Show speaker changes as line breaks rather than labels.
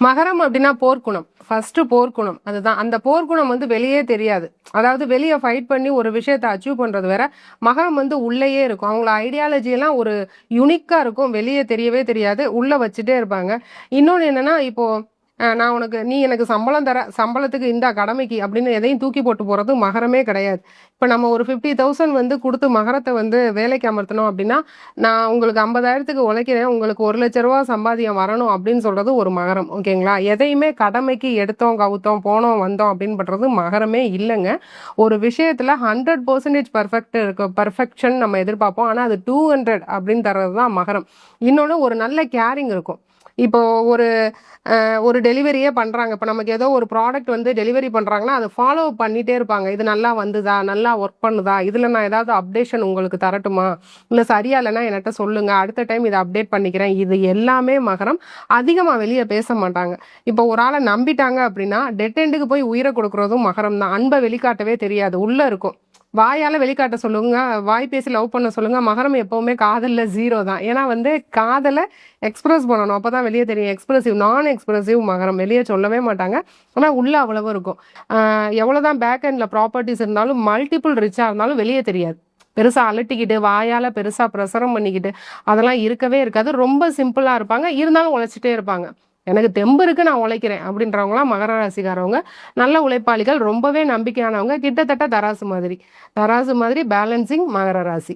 மகரம் அப்படின்னா போர்க்குணம். ஃபர்ஸ்ட் போர்க்குணம். அதுதான். அந்த போர்க்குணம் வந்து வெளியே தெரியாது. அதாவது வெளியே ஃபைட் பண்ணி ஒரு விஷயத்தை அச்சீவ் பண்றது வேற. மகரம் வந்து உள்ளேயே இருக்கும். அவங்கள ஐடியாலஜி எல்லாம் ஒரு யுனிக்கா இருக்கும். வெளியே தெரியவே தெரியாது. உள்ள வச்சுட்டே இருப்பாங்க. இன்னொன்று என்னன்னா, இப்போ நான் உனக்கு நீ எனக்கு சம்பளம் தர, சம்பளத்துக்கு இந்த கடமைக்கு அப்படின்னு எதையும் தூக்கி போட்டு போறது மகரமே கிடையாது. இப்போ நம்ம ஒரு 50,000 வந்து கொடுத்து மகரத்தை வந்து வேலைக்கு அமர்த்தணும் அப்படின்னா, நான் உங்களுக்கு 50,000க்கு உழைக்கிறேன், உங்களுக்கு 1,00,000 சம்பாதியம் வரணும் அப்படின்னு சொல்றது ஒரு மகரம். ஓகேங்களா? எதையுமே கடமைக்கு எடுத்தோம் கவுத்தோம் போனோம் வந்தோம் அப்படின்னு பண்றது மகரமே இல்லைங்க. ஒரு விஷயத்துல 100% பர்ஃபெக்ட் இருக்கு, பர்ஃபெக்ஷன் நம்ம எதிர்பார்ப்போம். ஆனா அது 200 அப்படின்னு தர்றது தான் மகரம். இன்னொன்று ஒரு நல்ல கேரிங் இருக்கும். இப்போ ஒரு ஒரு டெலிவரியே பண்ணுறாங்க. இப்போ நமக்கு ஏதோ ஒரு ப்ராடக்ட் வந்து டெலிவரி பண்ணுறாங்கன்னா அதை ஃபாலோ பண்ணிகிட்டே இருப்பாங்க. இது நல்லா வந்துதா, நல்லா ஒர்க் பண்ணுதா, இதில் நான் ஏதாவது அப்டேஷன் உங்களுக்கு தரட்டுமா, இல்லை சரியா இல்லைன்னா என்கிட்ட சொல்லுங்கள், அடுத்த டைம் இதை அப்டேட் பண்ணிக்கிறேன். இது எல்லாமே மகரம். அதிகமாக வெளியே பேச மாட்டாங்க. இப்போ ஒரு ஆளை நம்பிட்டாங்க அப்படின்னா டெட் எண்டுக்கு போய் உயிரை கொடுக்குறதும் மகரம் தான். அன்பை வெளிக்காட்டவே தெரியாது, உள்ளே இருக்கும். வாயால் வெளிக்காட்ட சொல்லுங்க, வாய் பேசி லவ் பண்ண சொல்லுங்க. மகரம் எப்போவுமே காதலில் 0 தான். ஏன்னா வந்து காதலை எக்ஸ்பிரஸ் பண்ணணும், அப்போ தான் வெளியே தெரியும். எக்ஸ்பிரசிவ், நான் எக்ஸ்பிரசிவ் மகரம். வெளியே சொல்லவே மாட்டாங்க, ஆனால் உள்ளே அவ்வளவு இருக்கும். எவ்வளோதான் பேக் எண்டில் ப்ராப்பர்ட்டிஸ் இருந்தாலும், மல்டிபிள் ரிச்சாக இருந்தாலும் வெளியே தெரியாது. பெருசாக அலட்டிக்கிட்டு வாயால் பெருசாக பிரசரம் பண்ணிக்கிட்டு அதெல்லாம் இருக்கவே இருக்காது. ரொம்ப சிம்பிளாக இருப்பாங்க, இருந்தாலும் உழைச்சிட்டே இருப்பாங்க. எனக்கு தெம்பு இருக்கு, நான் உழைக்கிறேன் அப்படின்றவங்களாம் மகர ராசிக்காரவங்க. நல்ல உழைப்பாளிகள், ரொம்பவே நம்பிக்கையானவங்க. கிட்டத்தட்ட தராசு மாதிரி பேலன்சிங் மகர ராசி.